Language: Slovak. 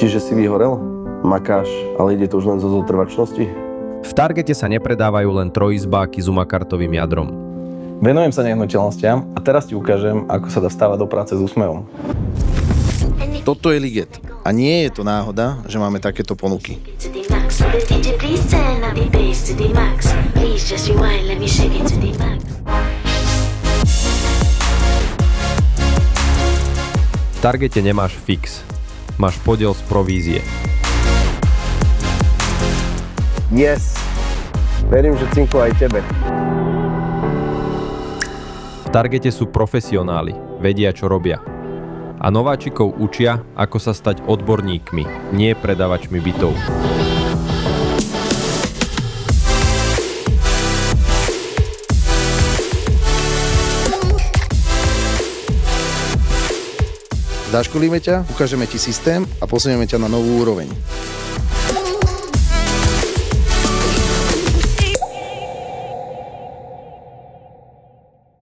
Cítiš, že si vyhorel? Makáš, ale ide to už len zo zotrvačnosti? V Targete sa nepredávajú len trojizbáky s umakartovým jadrom. Venujem sa nehnuteľnostiam a teraz ti ukážem, ako sa dá vstávať do práce s úsmevom. Toto je Liget. A nie je to náhoda, že máme takéto ponuky. V Targete nemáš fix. Máš podiel z provízie. Yes! Verím, že cinko aj tebe. V Targete sú profesionáli, vedia, čo robia. A nováčikov učia, ako sa stať odborníkmi, nie predavačmi bytov. Zaškolíme ťa, ukážeme ti systém a posunieme ťa na novú úroveň.